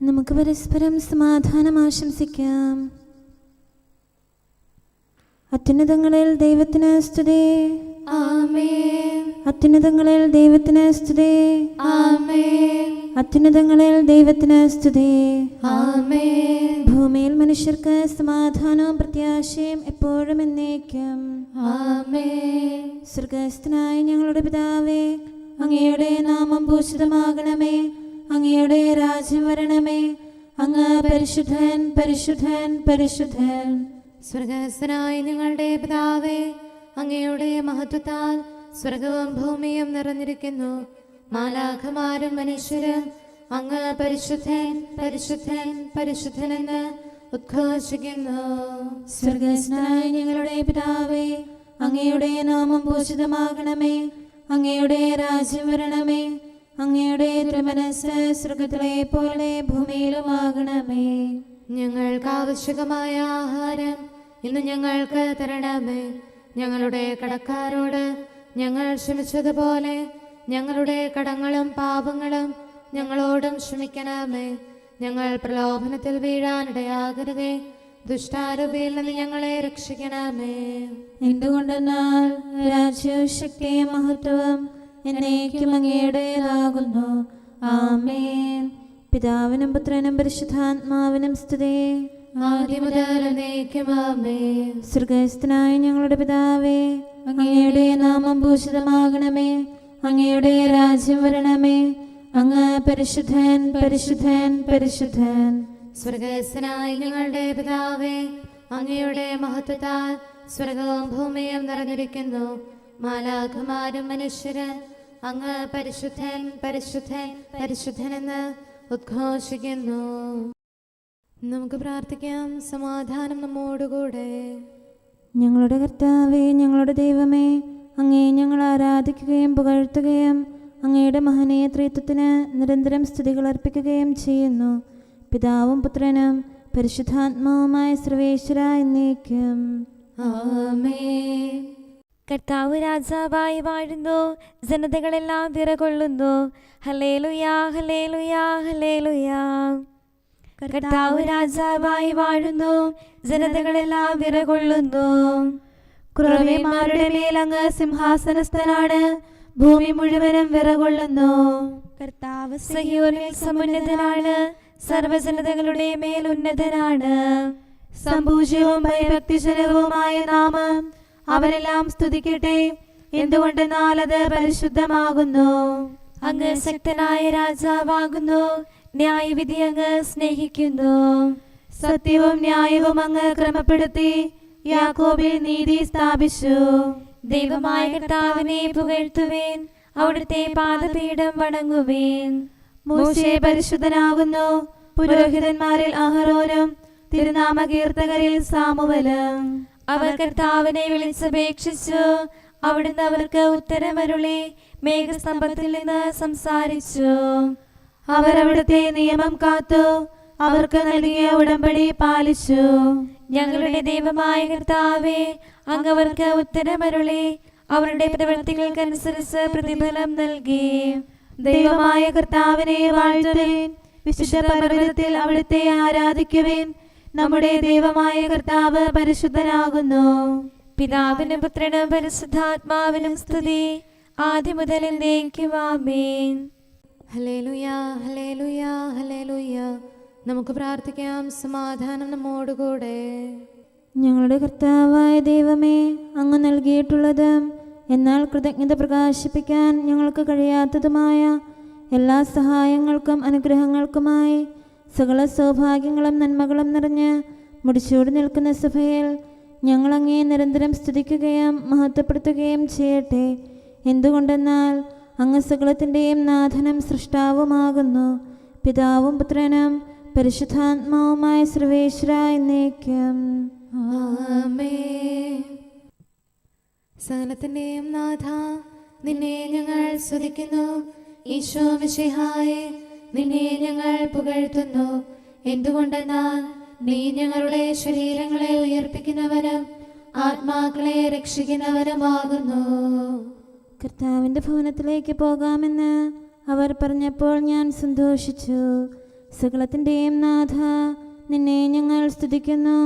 നമുക്ക് പരസ്പരം സമാധാനം ആശംസിക്കാം. അത്യുന്നതങ്ങളിൽ ദൈവത്തിന് സ്തുതി. ആമേൻ. അത്യുന്നതങ്ങളിൽ ദൈവത്തിന് സ്തുതി. ആമേൻ. അത്യുന്നതങ്ങളിൽ ദൈവത്തിന് സ്തുതി. ആമേൻ. ഭൂമിയിൽ മനുഷ്യർക്ക് സമാധാനവും പ്രത്യാശയും എപ്പോഴും എന്നേക്കും. ആമേൻ. സ്വർഗ്ഗസ്ഥനായ ഞങ്ങളുടെ പിതാവേ, അങ്ങയുടെ നാമം പൂജിതമാകണമേ. അങ്ങയുടെ രാജ്യം വരണമേ. അങ്ങ് പരിശുദ്ധൻ, പരിശുദ്ധൻ, പരിശുദ്ധൻ. സ്വർഗ്ഗസ്ഥനായ ഞങ്ങളുടെ പിതാവേ, അങ്ങയുടെ മഹത്വത്താൽ സ്വർഗവും ഭൂമിയും നിറഞ്ഞിരിക്കുന്നു. മാലാഖമാരും മനുഷ്യരും അങ്ങ് പരിശുദ്ധൻ, പരിശുദ്ധൻ, പരിശുദ്ധനെന്ന് ഉദ്ഘോഷിക്കുന്നു. സ്വർഗ്ഗസ്ഥനായ ഞങ്ങളുടെ പിതാവേ, അങ്ങയുടെ നാമം പൂജിതമാകണമേ. അങ്ങയുടെ രാജ്യം വരണമേ. അങ്ങയുടെ തിരുമനസ്സ് സ്വർഗ്ഗത്തിലെ പോലെ ഭൂമിയിലുമാകണമേ. ഞങ്ങൾക്ക് ആവശ്യകമായ ആഹാരം ഇന്ന് ഞങ്ങൾക്ക് തരണമേ. ഞങ്ങളുടെ കടക്കാരോട് ഞങ്ങൾ ക്ഷമിച്ചതുപോലെ ഞങ്ങളുടെ കടങ്ങളും പാപങ്ങളും ഞങ്ങളോടും ക്ഷമിക്കണമേ. ഞങ്ങൾ പ്രലോഭനത്തിൽ വീഴാനിടയാകരുതേ. ദുഷ്ടാരൂപിയിൽ നിന്ന് ഞങ്ങളെ രക്ഷിക്കണമേ. എന്തുകൊണ്ടെന്നാൽ രാജ്യവും ശക്തിയും മഹത്വവും എന്നേക്കും അങ്ങയുടേതാകുന്നു. ആമേൻ. പിതാവിനും പുത്രനും പരിശുദ്ധാത്മാവിനും സ്തുതി. ആദ്യം മുതൽ എന്നേക്കും ആമേൻ. സ്വർഗ്ഗസ്ഥനായ ഞങ്ങളുടെ പിതാവേ, അങ്ങയുടെ നാമം പൂജിതമാകണമേ. അങ്ങയുടെ രാജ്യം വരണമേ. അങ്ങ് പരിശുദ്ധൻ, പരിശുദ്ധൻ, പരിശുദ്ധൻ. സ്വർഗ്ഗസ്ഥനായ ഞങ്ങളുടെ പിതാവേ, അങ്ങയുടെ മഹത്വത്താൽ സ്വർഗവും ഭൂമിയും നിറഞ്ഞിരിക്കുന്നു. മാലാഖമാരും മനുഷ്യരും അങ്ങ് പരിശുദ്ധൻ, പരിശുദ്ധൻ, പരിശുദ്ധനെന്ന് ഉദ്ഘോഷിക്കുന്നു. നമുക്ക് പ്രാർത്ഥിക്കാം. സമാധാനം നമ്മോടുകൂടെ. ഞങ്ങളുടെ കർത്താവേ, ഞങ്ങളുടെ ദൈവമേ, അങ്ങയെ ഞങ്ങൾ ആരാധിക്കുകയും പുകഴ്ത്തുകയും അങ്ങയുടെ മഹനീയ ത്രിത്വത്തിന് നിരന്തരം സ്തുതികൾ അർപ്പിക്കുകയും ചെയ്യുന്നു. പിതാവും പുത്രനും പരിശുദ്ധാത്മാവുമായ സർവേശ്വര എന്നേക്കും. ആമേൻ. കർത്താവ് രാജാവായി വാഴുന്നു. ജനതകളെല്ലാം വിറകൊള്ളുന്നു. ഹല്ലേലൂയാ, ഹല്ലേലൂയാ, ഹല്ലേലൂയാ. കർത്താവ് രാജാവായി വാഴുന്നു. ജനതകളെല്ലാം വിറകൊള്ളുന്നു. കുറവേമാരുടെ മേൽ അങ്ങ് സിംഹാസനസ്ഥനാണ്. ഭൂമി മുഴുവനും വിറകൊള്ളുന്നു. കർത്താവ് സഹീയോനിൽ സമുന്നതനാണ്. സർവ്വജനതകളുടെ മേൽ ഉന്നതനാണ്. സംപൂജ്യവും ഭയഭക്തിജനകവുമായ നാമം അവരെല്ലാം സ്തുതിക്കട്ടെ. എന്തുകൊണ്ടെന്നാൽ അത് പരിശുദ്ധമാകുന്നു. അങ്ങ് ശക്തനായ രാജാവാകുന്നു. ന്യായവിധി അങ്ങ് സ്നേഹിക്കുന്നു. സത്യവും ന്യായവും അങ്ങ് ക്രമപ്പെടുത്തി യാക്കോബിൽ നീതി സ്ഥാപിച്ചു. ദൈവമായ കർത്താവിനെ പുകഴ്ത്തുവേൻ. അവിടുത്തെ പാദപീഠം വണങ്ങുവേൻ. മോശെ പരിശുദ്ധനാകുന്നു. പുരോഹിതന്മാരിൽ അഹരോനും തിരുനാമകീർത്തകരിൽ സാമുവലും. അവർ കർത്താവിനെ വിളിച്ചപേക്ഷിച്ചു. അവിടുന്ന് അവർക്ക് ഉത്തരമരുളി മേഘസ്തംഭത്തിൽ നിന്ന് സംസാരിച്ചു. അവർ അവിടുത്തെ നിയമം കാത്തു. അവർക്ക് നൽകിയ ഉടമ്പടി പാലിച്ചു. ഞങ്ങളുടെ ദൈവമായ കർത്താവേ, അങ്ങ് അവർക്ക് ഉത്തരമരുളി അവരുടെ പ്രവൃത്തികൾക്കനുസരിച്ച് പ്രതിഫലം നൽകി. ദൈവമായ കർത്താവിനെ വാഴ്ത്തുവിൻ. വിശുദ്ധ പർവ്വതത്തിൽ അവിടുത്തെ ആരാധിക്കുവിൻ. നമ്മുടെ ദൈവമായ കർത്താവ് പരിശുദ്ധനാകുന്നു. പിതാവിനും പുത്രനും പരിശുദ്ധാത്മാവിനും സ്തുതി. ആദ്യം മുതൽ എന്നേക്കും ആമേൻ. ഹല്ലേലൂയാ, ഹല്ലേലൂയാ, ഹല്ലേലൂയാ. നമുക്ക് പ്രാർത്ഥിക്കാം. സമാധാനം നമ്മോടുകൂടെ. ഞങ്ങളുടെ കർത്താവായ ദൈവമേ, അങ്ങ് നൽകിയിട്ടുള്ളതും എന്നാൽ കൃതജ്ഞത പ്രകാശിപ്പിക്കാൻ ഞങ്ങൾക്ക് കഴിയാത്തതുമായ എല്ലാ സഹായങ്ങൾക്കും അനുഗ്രഹങ്ങൾക്കുമായി സകല സൗഭാഗ്യങ്ങളും നന്മകളും നിറഞ്ഞ് മുടിച്ചൂടി നിൽക്കുന്ന സഭയിൽ ഞങ്ങൾ അങ്ങേ നിരന്തരം സ്തുതിക്കുകയും മഹത്വപ്പെടുത്തുകയും ചെയ്യട്ടെ. എന്തുകൊണ്ടെന്നാൽ അങ്ങ് സകലത്തിൻ്റെയും നാഥനും സൃഷ്ടാവുമാകുന്നു. പിതാവും പുത്രനും പരിശുദ്ധാത്മാവുമായ സർവേശ്വര എന്നേക്കും. ആമേൻ. സകലത്തിന്റെയും നാഥ, നിന്നെ ഞങ്ങൾ സ്തുതിക്കുന്നു. ഈശോ മിശിഹായേ, നിന്നെ ഞങ്ങൾ പുകഴ്ത്തുന്നു. എന്തുകൊണ്ടെന്നാൽ നീ ഞങ്ങളുടെ ശരീരങ്ങളെ ഉയർപ്പിക്കുന്നവനും ആത്മാക്കളെ രക്ഷിക്കുന്നവനുമാകുന്നു. കർത്താവിൻ്റെ ഭവനത്തിലേക്ക് പോകാമെന്ന് അവർ പറഞ്ഞപ്പോൾ ഞാൻ സന്തോഷിച്ചു. സകലത്തിൻ്റെയും നാഥ, നിന്നെ ഞങ്ങൾ സ്തുതിക്കുന്നു.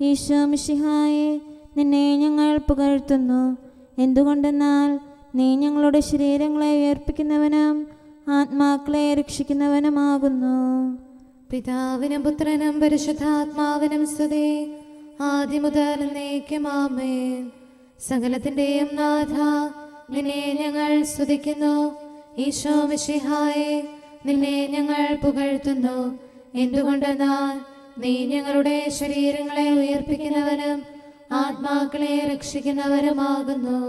ഈശോ മിശിഹായെ, നിന്നെ ഞങ്ങൾ പുകഴ്ത്തുന്നു. എന്തുകൊണ്ടെന്നാൽ നീ ഞങ്ങളുടെ ശരീരങ്ങളെ ഉയർപ്പിക്കുന്നവനും ആത്മാക്കളെ രക്ഷിക്കുന്നവനുമാകുന്നു. പിതാവിനും പുത്രനും പരിശുദ്ധാത്മാവിനും സ്തുതി, ആദ്യം മുതൽ എന്നേക്കും ആമേൻ. സകലത്തിൻ്റെയും നാഥ, നിന്നെ ഞങ്ങൾ സ്തുതിക്കുന്നു. ഈശോ മിശിഹായെ, നിന്നെ ഞങ്ങൾ പുകഴ്ത്തുന്നു. എന്തുകൊണ്ടെന്നാൽ നീ ഞങ്ങളുടെ ശരീരങ്ങളെ ഉയർപ്പിക്കുന്നവനും ആത്മാക്കളെ രക്ഷിക്കുന്നവരുമാകുന്നു.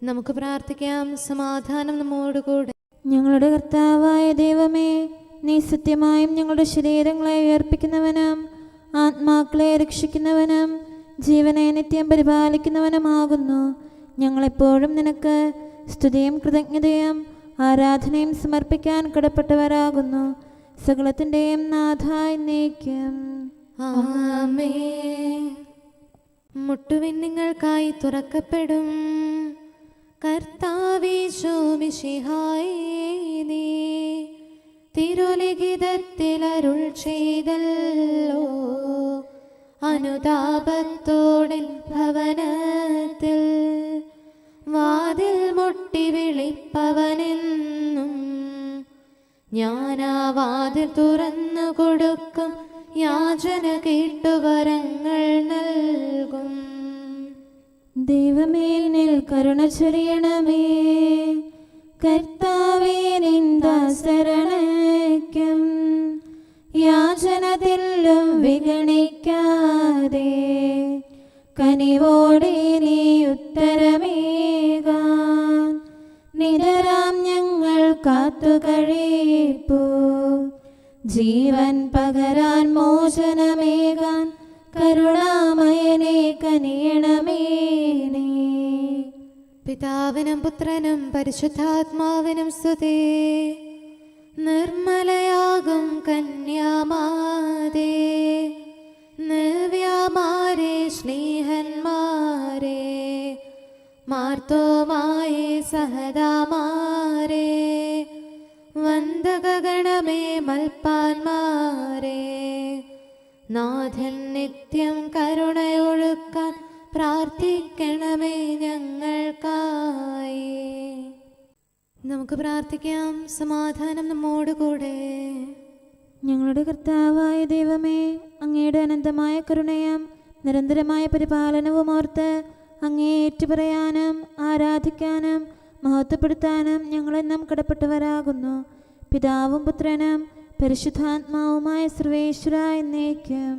നമുക്ക് പ്രാർത്ഥിക്കാം. സമാധാനം നമ്മോടുകൂടെ. ഞങ്ങളുടെ കർത്താവായ ദൈവമേ, നീ സത്യമായും ഞങ്ങളുടെ ശരീരങ്ങളെ ഉയർപ്പിക്കുന്നവനും ആത്മാക്കളെ രക്ഷിക്കുന്നവനും ജീവനെ നിത്യം പരിപാലിക്കുന്നവനുമാകുന്നു. ഞങ്ങളെപ്പോഴും നിനക്ക് സ്തുതിയും കൃതജ്ഞതയും ആരാധനയും സമർപ്പിക്കാൻ കടപ്പെട്ടവരാകുന്നു. സകലത്തിൻ്റെയും നാഥ എന്നേക്കും ആമേൻ. മുട്ടുവിൻ, നിങ്ങൾക്കായി തുറക്കപ്പെടും. കർത്താവീശോ മിശിഹായേ, നീ തിരുലിഖിതത്തിൽ അരുൾ ചെയ്തല്ലോ, അനുതാപത്തോടിൻ ഭവനത്തിൽ വാതിൽ മുട്ടി വിളിപ്പവനെന്നും ഞാനാ വാതിൽ തുറന്നു കൊടുക്കും, യാചന കേട്ടു വരങ്ങൾ നൽകും. ദൈവമേ, നിൽ കരുണ ചൊരിയണമേ. കർത്താവേ, നിൻ ദാസരണയ്ക്കും യാചനതിലും വിഗണിക്കാതെ കനിവോടെ നീ ഉത്തരമേകാൻ നിതരാം ഞങ്ങൾ കാത്തു കഴിപ്പൂ. ജീവൻ പകരാൻ മോചനമേകാൻ കരുണാമയനെ കനിയണമേ നീ. പിതാവിനും പുത്രനും പരിശുദ്ധാത്മാവിനും സ്തുതി. നിർമ്മലയാകും കന്യാമാതേ, നവ്യമാരെ സ്നേഹന്മാരെ, മാർത്തോമായെ സഹദാമാരെ, വന്ദകഗണമേ മൽപ്പാന്മാരെ, നാഥൻ നിത്യം കരുണയൊഴുക്കാൻ പ്രാർത്ഥിക്കണമേ ഞങ്ങൾക്കായി. നമുക്ക് പ്രാർത്ഥിക്കാം. സമാധാനം നമ്മോടുകൂടെ. ഞങ്ങളുടെ കർത്താവായ ദൈവമേ, അങ്ങയുടെ അനന്തമായ കരുണയും നിരന്തരമായ പരിപാലനവും ഓർത്ത് അങ്ങേ ഏറ്റുപറയാനും ആരാധിക്കാനും മഹത്വപ്പെടുത്താനും ഞങ്ങളെന്നും കടപ്പെട്ടവരാകുന്നു. പിതാവും പുത്രനും പരിശുദ്ധാത്മാവുമായ സർവേശ്വര എന്നേക്കും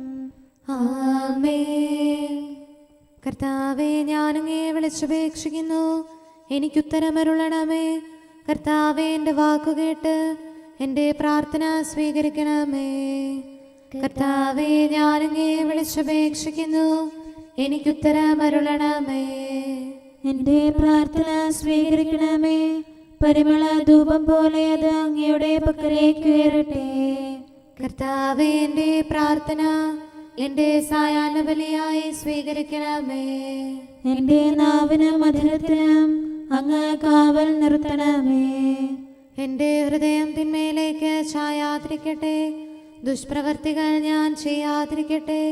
ആമേൻ. കർത്താവേ, ഞാനങ്ങേ വിളിച്ചപേക്ഷിക്കുന്നു, എനിക്കുത്തരമരുളണമേ. കർത്താവേ, എൻ്റെ വാക്കുകേട്ട് എൻ്റെ പ്രാർത്ഥന സ്വീകരിക്കണമേ. കർത്താവേ, ഞാനങ്ങേ വിളിച്ചപേക്ഷിക്കുന്നു, എനിക്കുത്തരമരുളണമേ. എൻ്റെ പ്രാർത്ഥന സ്വീകരിക്കണമേ. പരിമള ധൂപം പോലെ അത് അങ്ങയുടെ പക്കലേക്ക് ഉയരട്ടെ. കർത്താവേ, എൻ്റെ പ്രാർത്ഥന എൻ്റെ സായാഹ്ന ബലിയായി സ്വീകരിക്കണമേ. എൻ്റെ നാവിനും മധുരത്തിനും അങ്ങ് കാവൽ നിർത്തണമേ. എൻ്റെ ഹൃദയം തിന്മയിലേക്ക് ചായാതിരിക്കട്ടെ. ദുഷ്പ്രവർത്തികൾ ഞാൻ ചെയ്യാതിരിക്കട്ടെ.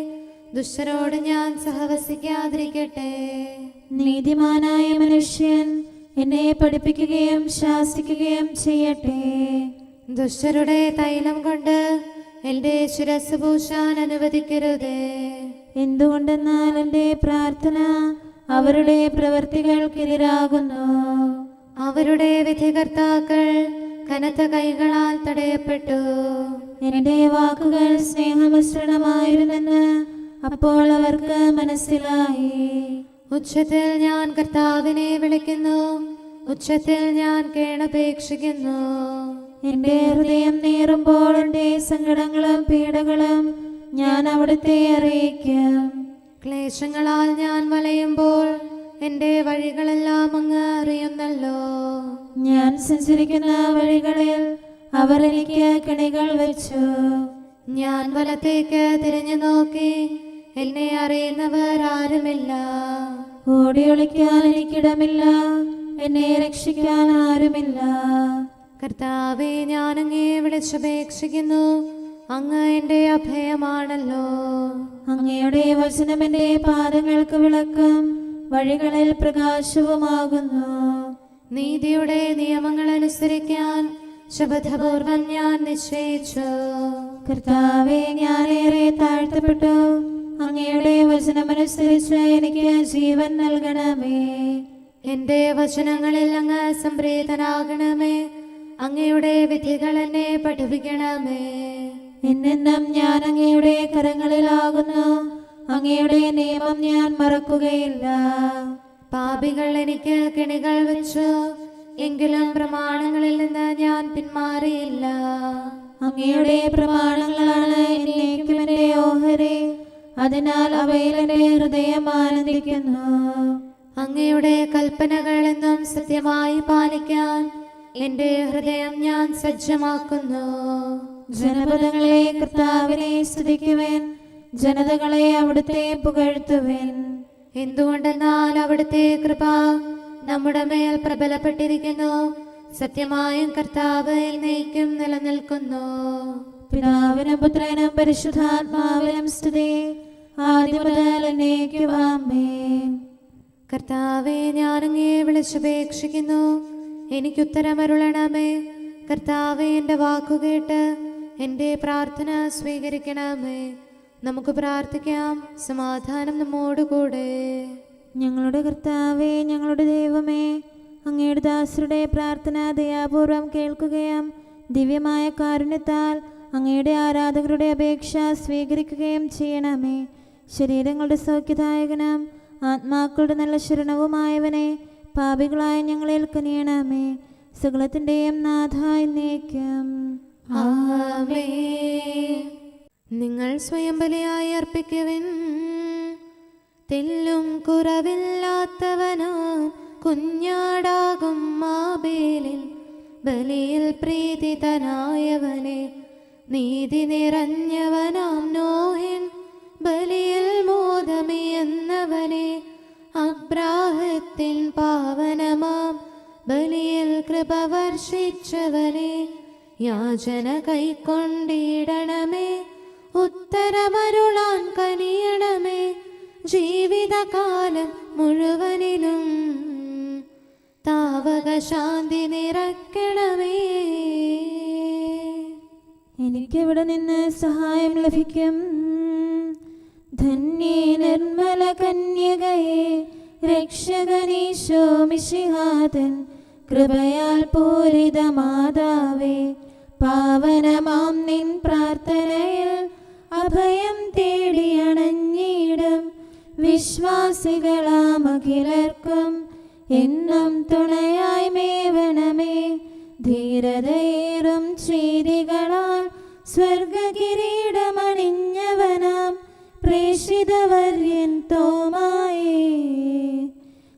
ദുഷ്ടരോട് ഞാൻ സഹവസിക്കാതിരിക്കട്ടെ. നീതിമാനായ മനുഷ്യൻ എന്നെ പഠിപ്പിക്കുകയും ശാസിക്കുകയും ചെയ്യട്ടെ. ദുഷ്ടരുടെ തൈലം കൊണ്ട് എൻ്റെ ശിരസ് പൂശാൻ അനുവദിക്കരുതേ. എന്തുകൊണ്ടെന്നാൽ എൻ്റെ പ്രാർത്ഥന അവരുടെ പ്രവൃത്തികൾക്കെതിരാകുന്നു. അവരുടെ വിധികർത്താക്കൾ കനത്ത കൈകളാൽ തടയപ്പെട്ടു. എൻ്റെ വാക്കുകൾ സ്നേഹമിശ്രണമായിരുന്നെന്ന് അപ്പോൾ അവർക്ക് മനസ്സിലായി. ഉച്ചത്തിൽ ഞാൻ കർത്താവിനെ വിളിക്കുന്നു, ഉച്ചത്തിൽ ഞാൻ കേണപേക്ഷിക്കുന്നു. എൻ്റെ ഹൃദയം നീറുമ്പോൾ എൻ്റെ സങ്കടങ്ങളും പീഡകളും ഞാൻ അവിടുത്തെ അറിയിക്കും. ക്ലേശങ്ങളാൽ ഞാൻ വലയുമ്പോൾ എൻ്റെ വഴികളെല്ലാം അങ്ങ് അറിയുന്നല്ലോ. ഞാൻ സഞ്ചരിക്കുന്ന വഴികളിൽ അവർ എനിക്ക് കെണികൾ വെച്ചു. ഞാൻ വലത്തേക്ക് തിരിഞ്ഞു നോക്കി, എന്നെ അറിയുന്നവർ ആരുമില്ല. ഓടി ഒളിക്കാൻ എനിക്കിടമില്ല, എന്നെ രക്ഷിക്കാൻ ആരുമില്ല. കർത്താവെ, ഞാൻ അങ്ങേ വിളിച്ചപേക്ഷിക്കുന്നു, അങ്ങ് എൻ്റെ അഭയമാണല്ലോ. അങ്ങയുടെ വചനം എൻ്റെ പാദങ്ങൾക്ക് വിളക്കും വഴികളിൽ പ്രകാശവുമാകുന്നു. നീതിയുടെ നിയമങ്ങൾ അനുസരിക്കാൻ ശപഥപൂർവം ഞാൻ നിശ്ചയിച്ചു. കർത്താവെ, ഞാനേറെ താഴ്ത്തപ്പെട്ടു. അങ്ങയുടെ വചനമനുസരിച്ച് എനിക്ക് ജീവൻ നൽകണമേ. എൻ്റെ വചനങ്ങളിൽ അങ്ങ് സംപ്രീതനാകണമേ. അങ്ങയുടെ വിധികൾ എന്നെ പഠിപ്പിക്കണമേ. എന്നെന്നും ഞാൻ അങ്ങയുടെ കരങ്ങളിലാകുന്നു. അങ്ങയുടെ നിയമം ഞാൻ മറക്കുകയില്ല. പാപികൾ എനിക്ക് കെണികൾ വെച്ചു, എങ്കിലും പ്രമാണങ്ങളിൽ നിന്ന് ഞാൻ പിന്മാറിയില്ല. അങ്ങയുടെ പ്രമാണങ്ങളാണ് എന്നേക്കും എൻ്റെ ഓഹരി. അതിനാൽ അവയിൽ എൻ്റെ ഹൃദയം ആനന്ദിക്കുന്നു. അങ്ങയുടെ കൽപ്പനകൾ എന്നും സത്യമായി പാലിക്കാൻ എൻ്റെ ഹൃദയം ഞാൻ സജ്ജമാക്കുന്നു. ജനപദങ്ങളെ കർത്താവിനെ സ്തുതിക്കുവേൻ, ജനതകളെ അവിടുത്തെ പുകഴ്ത്തുവേൻ. എന്തുകൊണ്ടെന്നാൽ അവിടുത്തെ കൃപ നമ്മുടെ മേൽ പ്രബലപ്പെട്ടിരിക്കുന്നു. സത്യമായും കർത്താവ് എന്നേക്കും നിലനിൽക്കുന്നു. പിതാവിനും പുത്രനും പരിശുദ്ധാത്മാവിനും സ്തുതി, ആദ്യം മുതൽ എന്നേക്കും ആമേൻ. കർത്താവെ, ഞാൻ അങ്ങേ വിളിച്ചപേക്ഷിക്കുന്നു, എനിക്കുത്തരമരുളണമേ. കർത്താവെ, എൻ്റെ വാക്കുകേട്ട് എൻ്റെ പ്രാർത്ഥന സ്വീകരിക്കണമേ. നമുക്ക് പ്രാർത്ഥിക്കാം. സമാധാനം നമ്മോടുകൂടെ. ഞങ്ങളുടെ കർത്താവേ, ഞങ്ങളുടെ ദൈവമേ, അങ്ങയുടെ ദാസരുടെ പ്രാർത്ഥന ദയാപൂർവം കേൾക്കുകയും ദിവ്യമായ കാരുണ്യത്താൽ അങ്ങയുടെ ആരാധകരുടെ അപേക്ഷ സ്വീകരിക്കുകയും ചെയ്യണമേ. ശരീരങ്ങളുടെ സൗഖ്യദായകനും ആത്മാക്കളുടെ നല്ല ശരണവുമായവനെ, പാപികളായ ഞങ്ങളിൽ കനിയണമേ. സകലത്തിൻ്റെയും നാഥ എന്നേക്കും ആമേൻ. നിങ്ങൾ സ്വയം ബലിയായി അർപ്പിക്കുവിൻ. തെല്ലും കുറവില്ലാത്തവനാം കുഞ്ഞാടാകും മാബേലിൽ ബലിയിൽ പ്രീതിതനായവനെ, നീതി നിറഞ്ഞവനാം നോഹിൻ ബലിയിൽ മോദമിയെന്നവനെ, അബ്രാഹത്തിൻ പാവനമാം ബലിയിൽ കൃപ വർഷിച്ചവനെ, യാചന കൈക്കൊണ്ടിടണമേ. ഉത്തരമരുളാൻ കനിയണമേ. ജീവിതകാലം മുഴുവനിലും താവക ശാന്തി നിറയ്ക്കണമേ. എനിക്കെവിടെ നിന്ന് സഹായം ലഭിക്കും? ധന്യേ നിർമ്മല കന്യകയെ, രക്ഷകനീശോ മിശിഹാതൻ കൃപയാൽ പൂരിത മാതാവേ, പാവനമാം നിൻ പ്രാർത്ഥനയിൽ അഭയം തേടിയണഞ്ഞിടും വിശ്വാസികളാം അഖിലർക്കും എന്നും തുണയായി മേവണമേ. ധീരതയേറും ചെയ്തികളാൽ സ്വർഗകിരീടമണിഞ്ഞവനാം പ്രേഷിതവര്യൻ തോമായേ,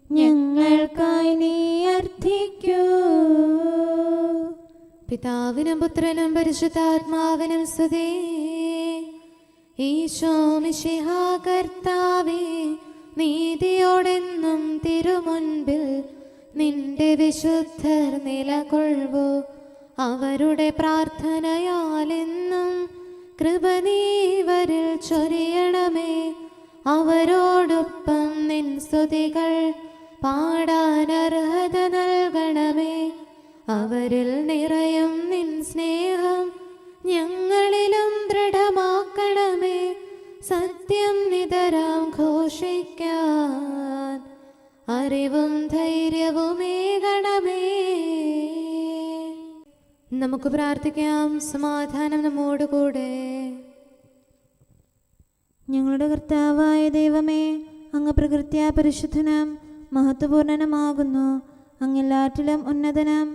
ഞങ്ങൾക്കായി നീ അർത്ഥിക്കൂ. പിതാവിനും പുത്രനും പരിശുദ്ധാത്മാവിനും സ്തുതി. ഈശോ മിശിഹാ കർത്താവേ, നീതിയോടെന്നും തിരുമുൻപിൽ നിന്റെ വിശുദ്ധർ നിലകൊള്ളൂ. അവരുടെ പ്രാർത്ഥനയാലെന്നും കൃപ നീവരിൽ ചൊരിയണമേ. അവരോടൊപ്പം നിൻ സ്തുതികൾ പാടാൻ അർഹത നൽകണമേ. അവരിൽ നിറയും നിൻ സ്നേഹം ഞങ്ങളിലും ദൃഢമാക്കണമേ. സത്യം നിതരാം ഘോഷിക്കാൻ അറിവും ധൈര്യവുമേകണമേ. നമുക്ക് പ്രാർത്ഥിക്കാം. സമാധാനം നമ്മോടുകൂടെ. ഞങ്ങളുടെ കർത്താവായ ദൈവമേ, അങ്ങ് പ്രകൃത്യാ പരിശുദ്ധനും മഹത്വപൂർണനുമാകുന്നു. അങ്ങെല്ലാറ്റിലും ഉന്നതനും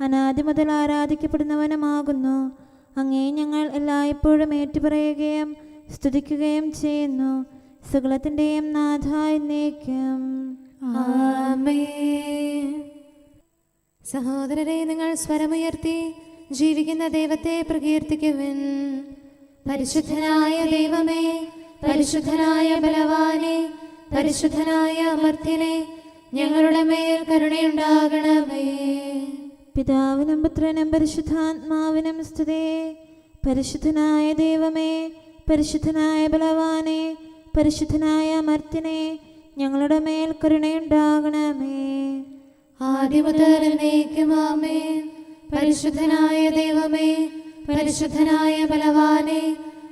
അനാദി മുതൽ ആരാധിക്കപ്പെടുന്നവനുമാകുന്നു. അങ്ങേ ഞങ്ങൾ എല്ലായ്പ്പോഴും ഏറ്റുപറയുകയും സ്തുതിക്കുകയും ചെയ്യുന്നു. സകലത്തിൻ്റെയും നാഥ എന്നേക്കും ആമേൻ. സഹോദരരെ, നിങ്ങൾ സ്വരമുയർത്തി ജീവിക്കുന്ന ദൈവത്തെ പ്രകീർത്തിക്കുവിൻ. പരിശുദ്ധനായ ദൈവമേ, പരിശുദ്ധനായ ബലവാനെ, പരിശുദ്ധനായ അമർത്യനെ, ഞങ്ങളുടെ മേൽ കരുണയുണ്ടാകണമേ. പിതാവിനും പുത്രനും പരിശുദ്ധാത്മാവിനും സ്തുതി. പരിശുദ്ധനായ ദൈവമേ, പരിശുദ്ധനായ ബലവാനെ, പരിശുദ്ധനായ അമർത്യനെ, ഞങ്ങളുടെ മേൽ കരുണയുണ്ടാകണമേ. ആദിമുതൽ എന്നേക്കും ആമേൻ. പരിശുദ്ധനായ ദൈവമേ, പരിശുദ്ധനായ ബലവാനെ,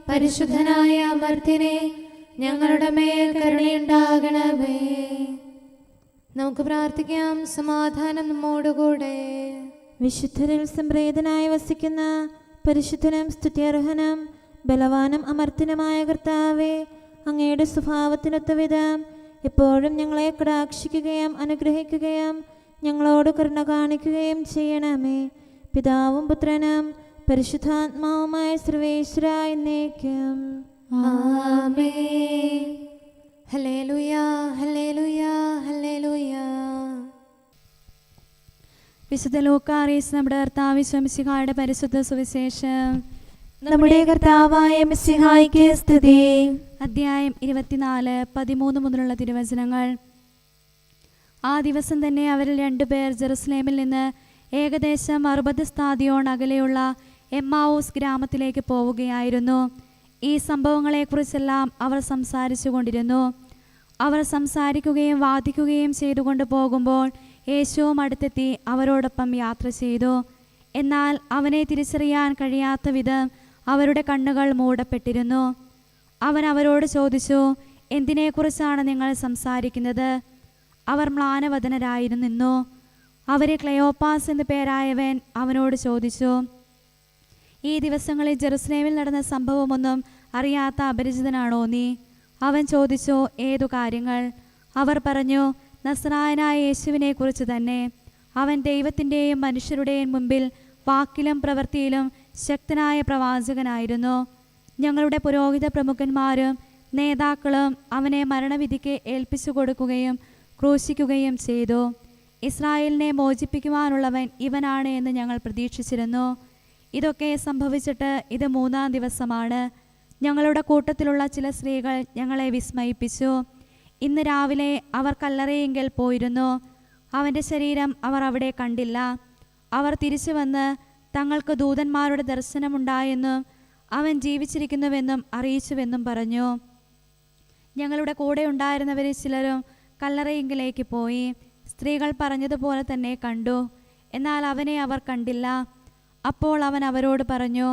പരിശുദ്ധനായ അമർത്യനെ, ഞങ്ങളുടെ മേൽ കരുണയുണ്ടാകണമേ. നമുക്ക് പ്രാർത്ഥിക്കാം. സമാധാനം നമ്മോടുകൂടെ. വിശുദ്ധരിൽ സംപ്രീതനായി വസിക്കുന്ന പരിശുദ്ധനും സ്തുത്യർഹനും ബലവാനും അമർത്യനുമായ കർത്താവേ, അങ്ങയുടെ സ്വഭാവത്തിനൊത്ത വിധം എപ്പോഴും ഞങ്ങളെ കടാക്ഷിക്കുകയും അനുഗ്രഹിക്കുകയും ഞങ്ങളോട് കരുണ കാണിക്കുകയും ചെയ്യണമേ. പിതാവും പുത്രനും പരിശുദ്ധാത്മാവുമായ സർവേശ്വര എന്നേക്കും ആമേൻ. Hallelujah, hallelujah, hallelujah. വിശുദ്ധ ലൂക്കാ അറിയിച്ച നമ്മുടെ കർത്താവ് മിശിഹായുടെ പരിശുദ്ധ സുവിശേഷം. നമ്മുടെ കർത്താവായ മിശിഹായ്ക്ക് സ്തുതി. അധ്യായം 24, 13 മുതലുള്ള തിരുവചനങ്ങൾ. ആ ദിവസം തന്നെ അവരിൽ 2 പേർ ജെറുസലേമിൽ നിന്ന് ഏകദേശം 60 സ്ഥാദിയോൺ അകലെയുള്ള എമ്മാവൂസ് ഗ്രാമത്തിലേക്ക് പോവുകയായിരുന്നു. ഈ സംഭവങ്ങളെക്കുറിച്ചെല്ലാം അവർ സംസാരിച്ചു കൊണ്ടിരുന്നു. അവർ സംസാരിക്കുകയും വാദിക്കുകയും ചെയ്തുകൊണ്ട് പോകുമ്പോൾ യേശുവും അടുത്തെത്തി അവരോടൊപ്പം യാത്ര ചെയ്തു. എന്നാൽ അവനെ തിരിച്ചറിയാൻ കഴിയാത്ത വിധം അവരുടെ കണ്ണുകൾ മൂടപ്പെട്ടിരുന്നു. അവൻ അവരോട് ചോദിച്ചു, എന്തിനെക്കുറിച്ചാണ് നിങ്ങൾ സംസാരിക്കുന്നത്? അവർ മ്ലാനവദനരായിരുന്നു. അവരെ ക്ലെയോപ്പാസ് എന്നു പേരായവൻ അവനോട് ചോദിച്ചു, ഈ ദിവസങ്ങളിൽ ജെറുസലേമിൽ നടന്ന സംഭവമൊന്നും അറിയാത്ത അപരിചിതനാണോ നീ? അവൻ ചോദിച്ചു, ഏതു കാര്യങ്ങൾ? അവർ പറഞ്ഞു, നസ്രായനായ യേശുവിനെ കുറിച്ച് തന്നെ. അവൻ ദൈവത്തിൻ്റെയും മനുഷ്യരുടെയും മുമ്പിൽ വാക്കിലും പ്രവൃത്തിയിലും ശക്തനായ പ്രവാചകനായിരുന്നു. ഞങ്ങളുടെ പുരോഹിത പ്രമുഖന്മാരും നേതാക്കളും അവനെ മരണവിധിക്ക് ഏൽപ്പിച്ചു കൊടുക്കുകയും ക്രൂശിക്കുകയും ചെയ്തു. ഇസ്രായേലിനെ മോചിപ്പിക്കുവാനുള്ളവൻ ഇവനാണ് എന്ന് ഞങ്ങൾ പ്രതീക്ഷിച്ചിരുന്നു. ഇതൊക്കെ സംഭവിച്ചിട്ട് ഇത് 3-ാം ദിവസമാണ്. ഞങ്ങളുടെ കൂട്ടത്തിലുള്ള ചില സ്ത്രീകൾ ഞങ്ങളെ വിസ്മയിപ്പിച്ചു. ഇന്ന് രാവിലെ അവർ കല്ലറയെങ്കിൽ പോയിരുന്നു. അവൻ്റെ ശരീരം അവർ അവിടെ കണ്ടില്ല. അവർ തിരിച്ചു വന്ന് തങ്ങൾക്ക് ദൂതന്മാരുടെ ദർശനമുണ്ടായെന്നും അവൻ ജീവിച്ചിരിക്കുന്നുവെന്നും അറിയിച്ചുവെന്നും പറഞ്ഞു. ഞങ്ങളുടെ കൂടെ ഉണ്ടായിരുന്നവരിൽ ചിലരും കല്ലറയെങ്കിലേക്ക് പോയി. സ്ത്രീകൾ പറഞ്ഞതുപോലെ തന്നെ കണ്ടു, എന്നാൽ അവനെ അവർ കണ്ടില്ല. അപ്പോൾ അവൻ അവരോട് പറഞ്ഞു,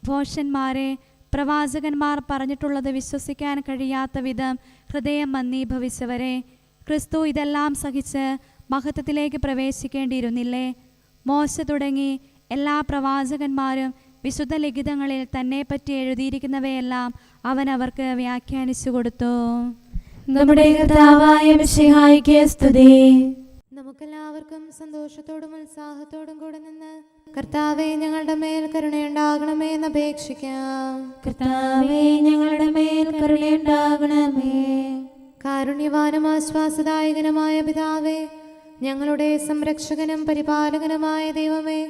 ഭോഷന്മാരെ, പ്രവാചകന്മാർ പറഞ്ഞിട്ടുള്ളത് വിശ്വസിക്കാൻ കഴിയാത്ത വിധം ഹൃദയം മന്ദീഭവിച്ചവരെ, ക്രിസ്തു ഇതെല്ലാം സഹിച്ച് മഹത്വത്തിലേക്ക് പ്രവേശിക്കേണ്ടിയിരുന്നില്ലേ? മോശ തുടങ്ങി എല്ലാ പ്രവാചകന്മാരും വിശുദ്ധ ലിഖിതങ്ങളിൽ തന്നെപ്പറ്റി എഴുതിയിരിക്കുന്നവയെല്ലാം അവൻ അവർക്ക് വ്യാഖ്യാനിച്ചു കൊടുത്തു. നമ്മുടെ കർത്താവായ മിശിഹായ്ക്ക് സ്തുതി. നമുക്കെല്ലാവർക്കും സന്തോഷത്തോടും ഉത്സാഹത്തോടും കൂടെ നിന്ന് കർത്താവേ, ഞങ്ങളുടെ മേൽ കരുണയുണ്ടാകണമേ എന്ന് അപേക്ഷിക്കാം. കർത്താവേ, ഞങ്ങളുടെ മേൽ കരുണയുണ്ടാകണമേ. കാരുണ്യവാനും ആശ്വാസദായകനുമായ പിതാവേ, ഞങ്ങളുടെ സംരക്ഷകനും പരിപാലകനുമായ ദൈവമേ,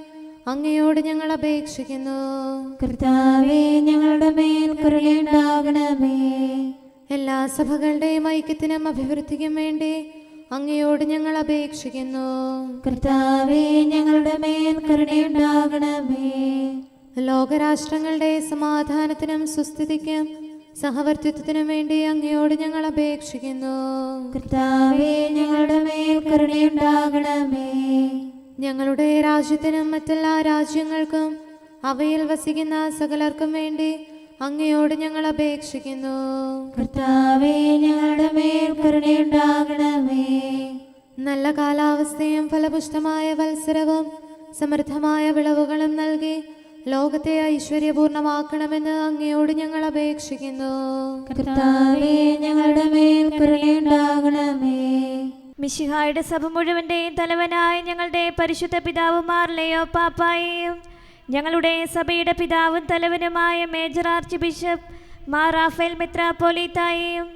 അങ്ങയോട് ഞങ്ങൾ അപേക്ഷിക്കുന്നു. കർത്താവേ, ഞങ്ങളുടെ മേൽ കരുണയുണ്ടാകണമേ. എല്ലാ സഭകളുടെയും ഐക്യത്തിനും അഭിവൃദ്ധിക്കും വേണ്ടി അങ്ങയോട് ഞങ്ങൾ അപേക്ഷിക്കുന്നു. കർത്താവേ, ഞങ്ങളുടെ മേൽ കരുണയുണ്ടാകണമേ. ലോകരാഷ്ട്രങ്ങളുടെ സമാധാനത്തിനും സുസ്ഥിതിക്കും സഹവർത്തിത്വത്തിനും വേണ്ടി അങ്ങയോട് ഞങ്ങൾ അപേക്ഷിക്കുന്നു. കർത്താവേ, ഞങ്ങളുടെ മേൽ കരുണയുണ്ടാകണമേ. ഞങ്ങളുടെ രാജ്യത്തിനും മറ്റെല്ലാ രാജ്യങ്ങൾക്കും അവയിൽ വസിക്കുന്ന സകലർക്കും വേണ്ടി അങ്ങയോട് ഞങ്ങൾ അപേക്ഷിക്കുന്നു. കർത്താവേ, ഞങ്ങളുടെ മേൽ കരുണയുണ്ടാകണമേ. നല്ല കാലാവസ്ഥയും ഫലപുഷ്ടമായ വത്സരവും സമൃദ്ധമായ വിളവുകളും നൽകി ലോകത്തെ ഐശ്വര്യപൂർണമാക്കണമെന്ന് അങ്ങയോട് ഞങ്ങൾ അപേക്ഷിക്കുന്നു. കർത്താവേ, ഞങ്ങളുടെ മേൽ കരുണയുണ്ടാകണമേ. മിശിഹായുടെ സഭ മുഴുവൻ്റെയും തലവനായ ഞങ്ങളുടെ പരിശുദ്ധ പിതാവുമാർ ലെയോ പാപ്പായെയും ഞങ്ങളുടെ സഭയുടെ പിതാവും തലവനുമായ മേജർ ആർച്ച് ബിഷപ്പ് മാർ റാഫേൽ മെത്രാപ്പോലീത്തായെയും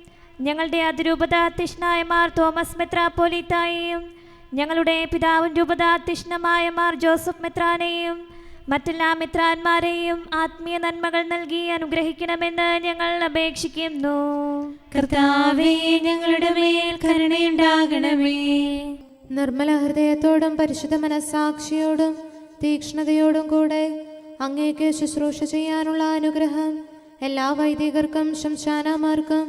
ഞങ്ങളുടെ അതിരൂപതാധ്യക്ഷനായ മാർ തോമസ് മെത്രാപ്പോലീത്തായെയും ഞങ്ങളുടെ പിതാവും രൂപതാധ്യക്ഷനുമായ മാർ ജോസഫ് മെത്രാനെയും മറ്റെല്ലാ മെത്രാന്മാരെയും ആത്മീയ നന്മകൾ നൽകി അനുഗ്രഹിക്കണമെന്ന് ഞങ്ങൾ അപേക്ഷിക്കുന്നു. കർത്താവേ, ഞങ്ങളുടെ മേൽ കരുണയുണ്ടാകണമേ. നിർമ്മല ഹൃദയത്തോടും പരിശുദ്ധ മനസ്സാക്ഷിയോടും തീക്ഷ്ണതയോടും കൂടെ അങ്ങേക്ക് ശുശ്രൂഷ ചെയ്യാനുള്ള അനുഗ്രഹം എല്ലാ വൈദികർക്കും ശംശാനമാർക്കും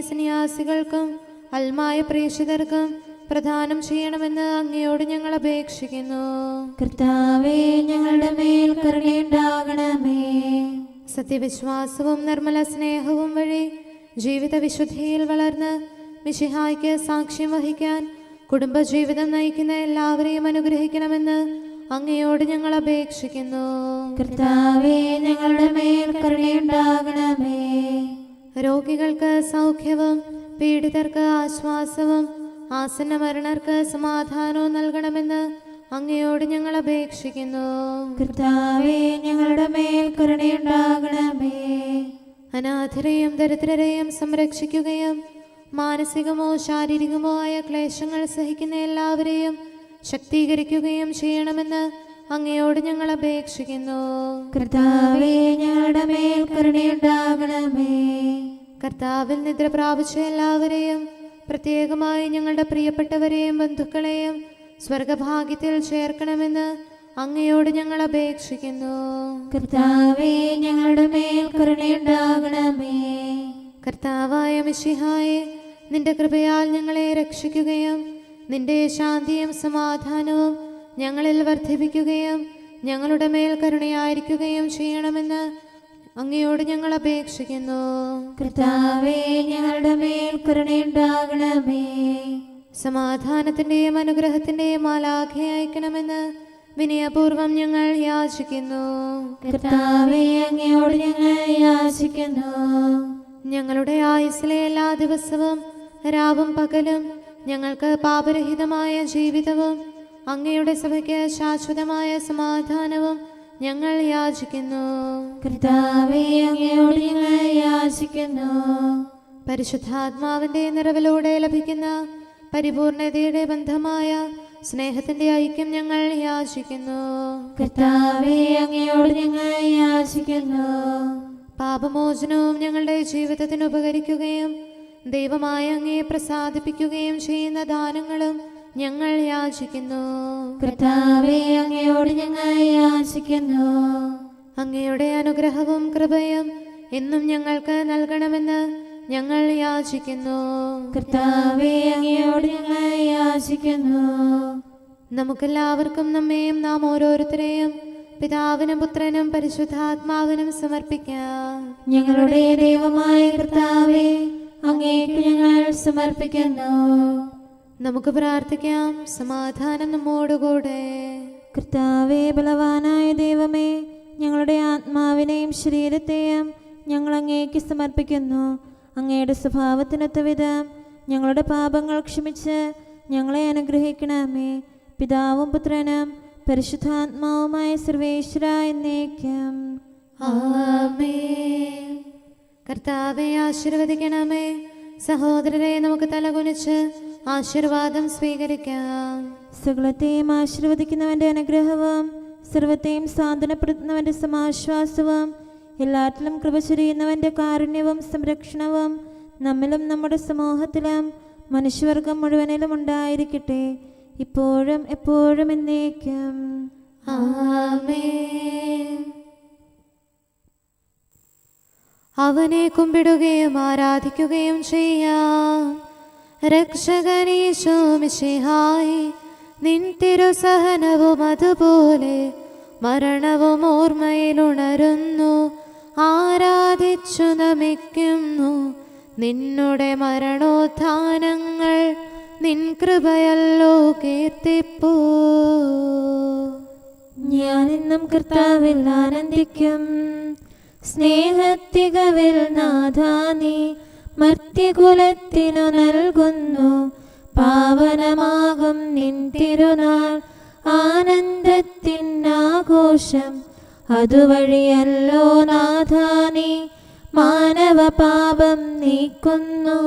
സന്യാസികൾക്കും അൽമായ പ്രേക്ഷിതർക്കും പ്രദാനം ചെയ്യണമെന്ന് അങ്ങയോട് ഞങ്ങൾ അപേക്ഷിക്കുന്നു. കർത്താവേ, ഞങ്ങളുടെ മേൽ കരുണയുണ്ടാകണമേ. സത്യവിശ്വാസവും നിർമ്മല സ്നേഹവും വഴി ജീവിത വിശുദ്ധിയിൽ വളർന്ന് മിശിഹായ്ക്ക് സാക്ഷ്യം വഹിക്കാൻ കുടുംബജീവിതം നയിക്കുന്ന എല്ലാവരെയും അനുഗ്രഹിക്കണമെന്ന് അങ്ങയോട് ഞങ്ങൾ അപേക്ഷിക്കുന്നു. കർത്താവേ, ഞങ്ങളുടെ മേൽ കരുണയുണ്ടാകണമേ. രോഗികൾക്ക് സൗഖ്യവും പീഡിതർക്ക് ആശ്വാസവും ആസന്ന മരണർക്ക് സമാധാനവും നൽകണമെന്ന് അങ്ങയോട് ഞങ്ങൾ അപേക്ഷിക്കുന്നു. കർത്താവേ, ഞങ്ങളുടെ മേൽ കരുണയുണ്ടാകണമേ. അനാഥരെയും ദരിദ്രരെയും സംരക്ഷിക്കുകയും മാനസികമോ ശാരീരികമോ ആയ ക്ലേശങ്ങൾ സഹിക്കുന്ന എല്ലാവരെയും ശക്തീകരിക്കുകയും ചെയ്യണമെന്ന് അങ്ങയോട് ഞങ്ങൾ അപേക്ഷിക്കുന്നു. കർത്താവേ, ഞങ്ങളുടെ മേൽ കരുണയുണ്ടാകണമേ. കർത്താവിൽ നിദ്ര പ്രാപിച്ച എല്ലാവരെയും പ്രത്യേകമായി ഞങ്ങളുടെ പ്രിയപ്പെട്ടവരെയും ബന്ധുക്കളെയും സ്വർഗഭാഗ്യത്തിൽ ചേർക്കണമെന്ന് അങ്ങയോട് ഞങ്ങൾ അപേക്ഷിക്കുന്നു. കർത്താവേ, ഞങ്ങളുടെ മേൽ കരുണയുണ്ടാകണമേ. കർത്താവായ മിശിഹായെ, നിന്റെ കൃപയാൽ ഞങ്ങളെ രക്ഷിക്കുകയും നിന്റെ ശാന്തിയും സമാധാനവും ഞങ്ങളിൽ വർദ്ധിപ്പിക്കുകയും ഞങ്ങളുടെ മേൽ കരുണയായിരിക്കുകയും ചെയ്യണമെന്ന് അങ്ങയോട് ഞങ്ങൾ അപേക്ഷിക്കുന്നു. കർത്താവേ, ഞങ്ങളുടെ മേൽ കരുണയുണ്ടാകണമേ. സമാധാനത്തിന്റെയും അനുഗ്രഹത്തിന്റെയും മാലാഖയെ അയക്കണമെന്ന് വിനയപൂർവം ഞങ്ങൾ യാചിക്കുന്നു. കർത്താവേ, അങ്ങയോട് ഞങ്ങൾ യാചിക്കുന്നു. ഞങ്ങളുടെ ആയുസ്സിലെ എല്ലാ ദിവസവും രാവും പകലും ഞങ്ങൾക്ക് പാപരഹിതമായ ജീവിതവും അങ്ങയുടെ സഭയ്ക്ക് ശാശ്വതമായ സമാധാനവും ഞങ്ങൾ യാചിക്കുന്നു. കർത്താവേ, അങ്ങയോട് ഞങ്ങൾ യാചിക്കുന്നു. പരിശുദ്ധാത്മാവിന്റെ നിറവിലൂടെ ലഭിക്കുന്ന പരിപൂർണതയുടെ ബന്ധമായ സ്നേഹത്തിന്റെ ഐക്യം ഞങ്ങൾ യാചിക്കുന്നു. കർത്താവേ, അങ്ങയോട് ഞങ്ങൾ യാചിക്കുന്നു. പാപമോചനവും ഞങ്ങളുടെ ജീവിതത്തിന് ഉപകരിക്കുകയും ദൈവമായ അങ്ങയെ പ്രസാദിപ്പിക്കുകയും ചെയ്യുന്ന ദാനങ്ങളും ഞങ്ങൾ യാചിക്കുന്നു. കർത്താവേ, അങ്ങയോട് ഞങ്ങൾ യാചിക്കുന്നു. അങ്ങയുടെ അനുഗ്രഹവും കൃപയും എന്നും ഞങ്ങൾക്ക് നൽകണമെന്ന് ഞങ്ങൾ യാചിക്കുന്നു. കർത്താവേ, അങ്ങയോട് ഞങ്ങൾ യാചിക്കുന്നു. നമുക്കെല്ലാവർക്കും നമ്മെയും നാം ഓരോരുത്തരെയും പിതാവിനും പുത്രനും പരിശുദ്ധാത്മാവിനും സമർപ്പിക്കാം. ഞങ്ങളുടെ ദൈവമായ കർത്താവേ, അങ്ങേക്ക് ഞങ്ങൾ സമർപ്പിക്കുന്നു. നമുക്ക് പ്രാർത്ഥിക്കാം. സമാധാനം നമ്മോടുകൂടെ. കർത്താവേ, ബലവാനായ ദൈവമേ, ഞങ്ങളുടെ ആത്മാവിനെയും ശരീരത്തെയും ഞങ്ങൾ അങ്ങേക്ക് സമർപ്പിക്കുന്നു. അങ്ങയുടെ സ്വഭാവത്തിനൊത്ത വിധം ഞങ്ങളുടെ പാപങ്ങൾ ക്ഷമിച്ച് ഞങ്ങളെ അനുഗ്രഹിക്കണമേ. പിതാവും പുത്രനും പരിശുദ്ധാത്മാവുമായ സർവേശ്വര എന്നേക്കും. ആമേൻ. കർത്താവെ ആശീർവദിക്കണമേ. സഹോദരരെ, നമുക്ക് തലകുനിച്ച് ആശീർവാദം സ്വീകരിക്കാം. സകലത്തെയും ആശീർവദിക്കുന്നവന്റെ അനുഗ്രഹവും സർവത്തെയും സാന്ത്വനപ്പെടുത്തുന്നവന്റെ സമാശ്വാസവും എല്ലാറ്റിലും കൃപ ചൊരിയുന്നവന്റെ കാരുണ്യവും സംരക്ഷണവും നമ്മിലും നമ്മുടെ സമൂഹത്തിലും മനുഷ്യവർഗം മുഴുവനിലും ഉണ്ടായിരിക്കട്ടെ, ഇപ്പോഴും എപ്പോഴും എന്നേക്കും. ആമേൻ. അവനെ കുമ്പിടുകയും ആരാധിക്കുകയും ചെയ്യാം. രക്ഷകനീശോ മിശിഹായി, നിൻ തിരുസഹനവും അതുപോലെ മരണവും ഓർമ്മയിലുണരുന്നു. ആരാധിച്ചു നമിക്കുന്നു നിന്നുടെ മരണോത്ഥാനങ്ങൾ. നിൻ കൃപയല്ലോ കീർത്തിപ്പൂ. ഞാനെന്നും കർത്താവിൽ ആനന്ദിക്കും. സ്നേഹത്തികവിൽ നാഥാ, നീ മർത്യകുലത്തിനു നൽകുന്നു പാവനമാകും നിൻ തിരുനാൾ. ആനന്ദത്തിനാഘോഷം അതുവഴിയല്ലോ നാഥാ, നീ മാനവ പാപം നീക്കുന്നു.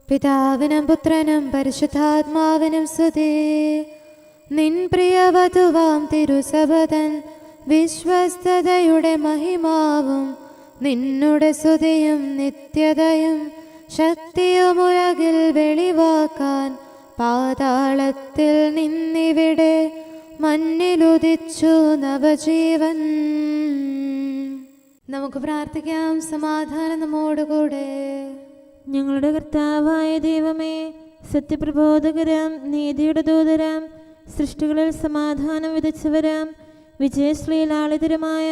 പിതാവിനും പുത്രനും പരിശുദ്ധാത്മാവിനും സ്തുതി. നിൻ പ്രിയവധുവാം തിരുസഭതൻ വിശ്വസ്തതയുടെ മഹിമാവും നിന്നുടെ സ്തുതിയും നിത്യതയും ശക്തിയുമുലകിൽ വെളിവാക്കാൻ പാതാളത്തിൽ നിന്നിവിടെ മണ്ണിലുദിച്ചു നവജീവൻ. നമുക്ക് പ്രാർത്ഥിക്കാം. സമാധാനം നമ്മോടുകൂടെ. ഞങ്ങളുടെ കർത്താവായ ദൈവമേ, സത്യപ്രബോധകരാം, നീതിയുടെ ദൂതരാം, സൃഷ്ടികളിൽ സമാധാനം വിതച്ചവരാം, വിജയശ്രീലാളിതരുമായ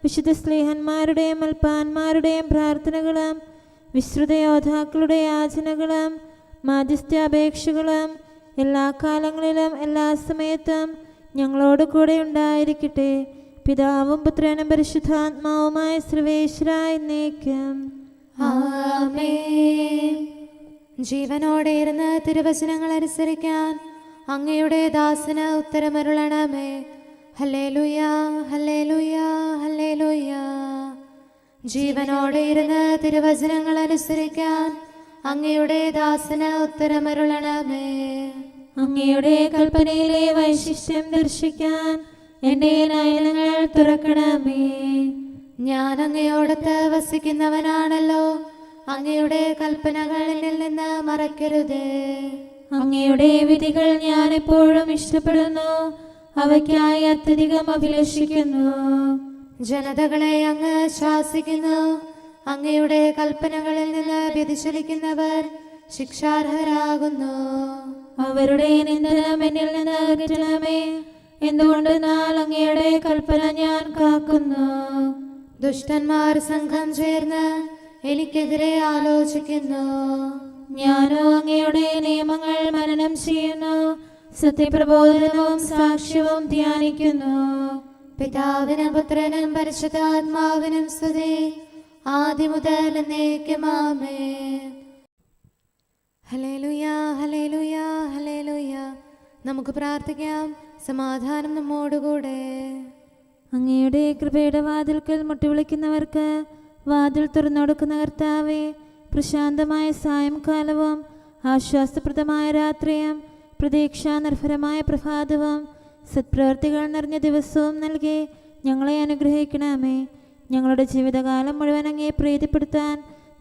വിശുദ്ധ സ്ലീഹന്മാരുടെയും മൽപ്പാന്മാരുടെയും പ്രാർത്ഥനകളാം, വിശ്രുത യോദ്ധാക്കളുടെ യാചനകളാം, മാധ്യസ്ഥാപേക്ഷകളാം എല്ലാ കാലങ്ങളിലും എല്ലാ സമയത്തും ഞങ്ങളോട് കൂടെ ഉണ്ടായിരിക്കട്ടെ. പിതാവും പുത്രനും പരിശുദ്ധാത്മാവുമായ സർവേശ്വരായ എന്നേക്കും. ആമേൻ. ജീവനോടെ ഇരുന്ന് തിരുവചനങ്ങൾ അനുസരിക്കാൻ അങ്ങയുടെ ദാസന് ഉത്തരമരുളണമേ. Hallelujah, hallelujah, hallelujah. ജീവനോടെ ഇരുന്ന് തിരുവചനങ്ങൾ അനുസരിക്കാൻ അങ്ങയുടെ ദാസന് ഉത്തരമരുളണമേ. അങ്ങയുടെ കൽപ്പനയിലെ വൈശിഷ്ട്യം ദർശിക്കാൻ എൻ്റെ നയനങ്ങൾ തുറക്കണമേ. ഞാൻ അങ്ങയോടത്ത് വസിക്കുന്നവനാണല്ലോ, അങ്ങയുടെ കൽപ്പനകൾ എന്നിൽ നിന്ന് മറക്കരുതേ. അങ്ങയുടെ വിധികൾ ഞാൻ എപ്പോഴും ഇഷ്ടപ്പെടുന്നു, അവയ്ക്കായി അത്യധികം അഭിലഷിക്കുന്നു. ജനതകളെ അങ്ങ് ശാസിക്കുന്നു, അങ്ങയുടെ കൽപ്പനകളിൽ നിന്ന് വ്യതിചലിക്കുന്നവർ ശിക്ഷാർഹരാകുന്നു. അവരുടെ നിന്ദനം എന്നിൽ നിന്ന് അകറ്റണമേ. എന്തുകൊണ്ടെന്നാൽ അങ്ങയുടെ കൽപ്പന ഞാൻ കാക്കുന്നു. ദുഷ്ടന്മാർ സംഘം ചേർന്ന് എനിക്കെതിരെ ആലോചിക്കുന്നു. ഞാനോ അങ്ങയുടെ നിയമങ്ങൾ മനനം ചെയ്യുന്നു, സത്യപ്രബോധനവും സാക്ഷ്യവും ധ്യാനിക്കുന്നു. പിതാവിനും പുത്രനും പരിശുദ്ധാത്മാവിനും സ്തുതി, ആദ്യം മുതൽ എന്നേക്കും ആമേൻ. Hallelujah, hallelujah, hallelujah. നമുക്ക് പ്രാർത്ഥിക്കാം. സമാധാനം നമ്മോടുകൂടെ. അങ്ങയുടെ കൃപയുടെ വാതിൽക്കൽ മുട്ടിവിളിക്കുന്നവർക്ക് വാതിൽ തുറന്നുകൊടുക്കുന്ന കർത്താവേ, പ്രശാന്തമായ സായംകാലവും ആശ്വാസപ്രദമായ രാത്രിയും പ്രതീക്ഷാനിർഭരമായ പ്രഭാതവും സത്പ്രവർത്തികൾ നിറഞ്ഞ ദിവസവും നൽകി ഞങ്ങളെ അനുഗ്രഹിക്കണമേ. ഞങ്ങളുടെ ജീവിതകാലം മുഴുവൻ അങ്ങേ പ്രീതിപ്പെടുത്താൻ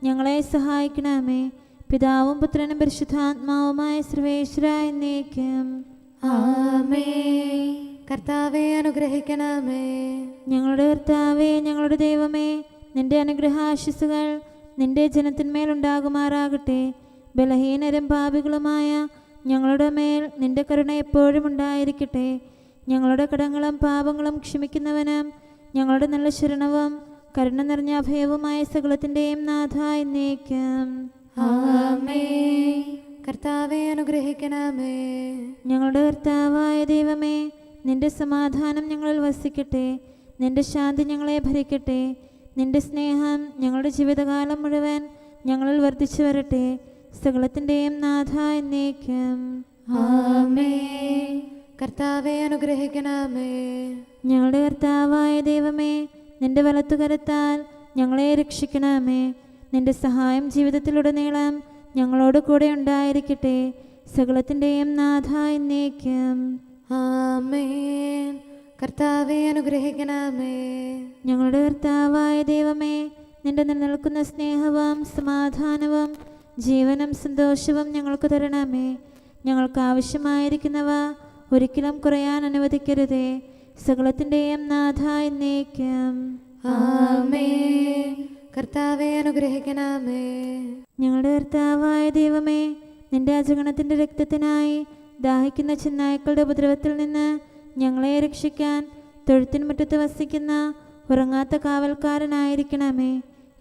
ഞങ്ങളെ സഹായിക്കണമേ. പിതാവും പുത്രനും പരിശുദ്ധാത്മാവുമായ സർവേശ്വരായ എന്നേക്കും. ആമേൻ. കർത്താവെ അനുഗ്രഹിക്കണമേ. ഞങ്ങളുടെ കർത്താവേ, ഞങ്ങളുടെ ദൈവമേ, നിന്റെ അനുഗ്രഹാശിസുകൾ നിന്റെ ജനത്തിന്മേലുണ്ടാകുമാറാകട്ടെ. ബലഹീനരും പാപികളുമായ ഞങ്ങളുടെ മേൽ നിന്റെ കരുണ എപ്പോഴും ഉണ്ടായിരിക്കട്ടെ. ഞങ്ങളുടെ കടങ്ങളും പാപങ്ങളും ക്ഷമിക്കുന്നവനും ഞങ്ങളുടെ നല്ല ശരണവും കരുണ നിറഞ്ഞ അഭയവുമായ സകലത്തിൻ്റെയും നാഥ എന്നേക്കും. ആമേൻ. കർത്താവെ അനുഗ്രഹിക്കണമേ. ഞങ്ങളുടെ കർത്താവായ ദൈവമേ, നിന്റെ സമാധാനം ഞങ്ങളിൽ വസിക്കട്ടെ. നിന്റെ ശാന്തി ഞങ്ങളെ ഭരിക്കട്ടെ. നിന്റെ സ്നേഹം ഞങ്ങളുടെ ജീവിതകാലം മുഴുവൻ ഞങ്ങളിൽ വർദ്ധിച്ചു വരട്ടെ. സകലത്തിൻ്റെയും നാഥ എന്നേക്കും. ആമേൻ. കർത്താവെ അനുഗ്രഹിക്കണമേ. ഞങ്ങളുടെ കർത്താവായ ദൈവമേ, നിന്റെ വലത്തുകരത്താൽ ഞങ്ങളെ രക്ഷിക്കണമേ. നിന്റെ സഹായം ജീവിതത്തിലുടനീളം ഞങ്ങളോട് കൂടെ ഉണ്ടായിരിക്കട്ടെ. സകലത്തിൻ്റെയും നാഥ എന്നേക്കും. ആമേൻ. കർത്താവെ അനുഗ്രഹിക്കണമേ. ഞങ്ങളുടെ കർത്താവായ ദൈവമേ, നിന്റെ നിലനിൽക്കുന്ന സ്നേഹവും സമാധാനവും ജീവനും സന്തോഷവും ഞങ്ങൾക്ക് തരണമേ. ഞങ്ങൾക്ക് ആവശ്യമായിരിക്കുന്നവ ഒരിക്കലും കുറയാൻ അനുവദിക്കരുതേ. സകലത്തിൻ്റെയും നാഥ എന്നേക്കും. ആമേൻ. കർത്താവെ അനുഗ്രഹിക്കണമേ. ഞങ്ങളുടെ കർത്താവായ ദൈവമേ, നിന്റെ അജഗണത്തിൻ്റെ രക്തത്തിനായി ദാഹിക്കുന്ന ചെന്നായ്ക്കളുടെ ഉപദ്രവത്തിൽ നിന്ന് ഞങ്ങളെ രക്ഷിക്കാൻ തൊഴുത്തിൻ മുറ്റത്ത് വസിക്കുന്ന ഉറങ്ങാത്ത കാവൽക്കാരനായിരിക്കണമേ.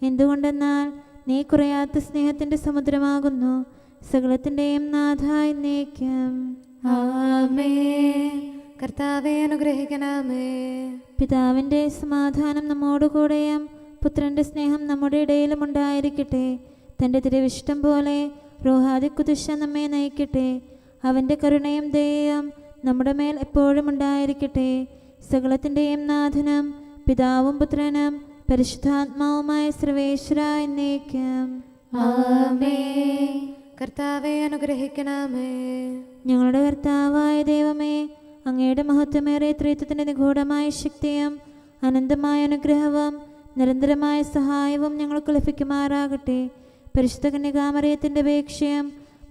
എന്തുകൊണ്ടെന്നാൽ നീ കുറയാത്ത സ്നേഹത്തിൻ്റെ സമുദ്രമാകുന്നു. സകലത്തിൻ്റെയും നാഥ എന്നേക്കും. ആമേൻ. കർത്താവെ അനുഗ്രഹിക്കണമേ. പിതാവിൻ്റെ സമാധാനം നമ്മോടുകൂടെയും പുത്രൻ്റെ സ്നേഹം നമ്മുടെ ഇടയിലും ഉണ്ടായിരിക്കട്ടെ. തൻ്റെ തിരുവിഷ്ടം പോലെ റോഹാദിക്കുദിശ നമ്മെ നയിക്കട്ടെ. അവൻ്റെ കരുണയും ദയയും നമ്മുടെ മേൽ എപ്പോഴും ഉണ്ടായിരിക്കട്ടെ. സകലത്തിൻ്റെയും നാഥനും പിതാവും പുത്രനും പരിശുദ്ധാത്മാവുമായ സർവേശ്വരായ എന്നേക്കും. ആമേൻ. കർത്താവെ അനുഗ്രഹിക്കണമേ. ഞങ്ങളുടെ കർത്താവായ ദൈവമേ, അങ്ങയുടെ മഹത്വമേറിയ ത്രിത്വത്തിൻ്റെ നിഗൂഢമായ ശക്തിയും അനന്തമായ അനുഗ്രഹവും നിരന്തരമായ സഹായവും ഞങ്ങൾക്ക് ലഭിക്കുമാറാകട്ടെ. പരിശുദ്ധ കന്യകാമറിയത്തിൻ്റെ അപേക്ഷയും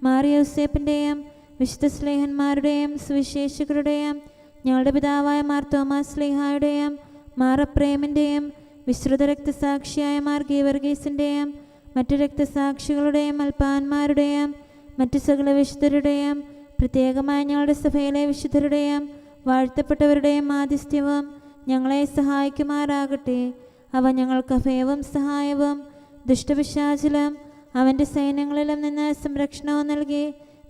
മാറിയോസേപ്പിൻ്റെയും വിശുദ്ധ സ്ലേഹന്മാരുടെയും സുവിശേഷകരുടെയും ഞങ്ങളുടെ പിതാവായ മാർ തോമാസ് സ്ലീഹായുടെയും മാർ അപ്രേമിൻ്റെയും വിശ്രുത രക്തസാക്ഷിയായ മാർ ഗീവർഗീസിൻ്റെയും മറ്റു രക്തസാക്ഷികളുടെയും അൽപ്പാന്മാരുടെയും മറ്റു സകല വിശുദ്ധരുടെയും പ്രത്യേകമായി ഞങ്ങളുടെ സഭയിലെ വിശുദ്ധരുടെയും വാഴ്ത്തപ്പെട്ടവരുടെയും മാധ്യസ്ഥ്യവും ഞങ്ങളെ സഹായിക്കുമാറാകട്ടെ. അവ ഞങ്ങൾക്ക് അഭയവും സഹായവും ദുഷ്ടപിശാചിലും അവൻ്റെ സൈന്യങ്ങളിലും നിന്ന് സംരക്ഷണവും നൽകി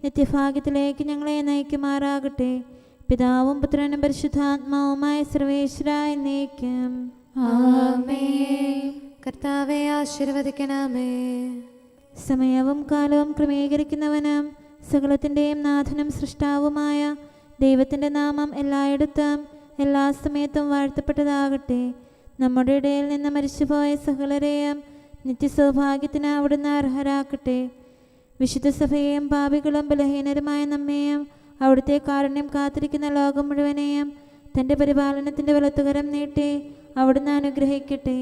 നിത്യഭാഗ്യത്തിലേക്ക് ഞങ്ങളെ നയിക്കുമാറാകട്ടെ. പിതാവും പുത്രനും പരിശുദ്ധാത്മാവുമായ സർവേശ്വരായ എന്നേക്കും ആമേൻ. കർത്താവെ ആശീർവദിക്കണമേ. സമയവും കാലവും ക്രമീകരിക്കുന്നവനും സകലത്തിൻ്റെയും നാഥനും സൃഷ്ടാവുമായ ദൈവത്തിൻ്റെ നാമം എല്ലായിടത്തും എല്ലാ സമയത്തും വാഴ്ത്തപ്പെട്ടതാകട്ടെ. നമ്മുടെ ഇടയിൽ നിന്ന് മരിച്ചുപോയ സകലരെയും നിത്യസൗഭാഗ്യത്തിന് അവിടുന്ന് അർഹരാക്കട്ടെ. വിശുദ്ധ സഭയെയും പാപികളും ബലഹീനരുമായ നമ്മെയും അവിടുത്തെ കാരുണ്യം കാത്തിരിക്കുന്ന ലോകം മുഴുവനെയും തൻ്റെ പരിപാലനത്തിൻ്റെ വലത്തുകരം നീട്ടി അവിടുന്ന് അനുഗ്രഹിക്കട്ടെ,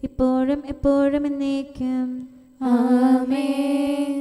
ഇപ്പോഴും എപ്പോഴും എന്നേക്കും ആമേൻ.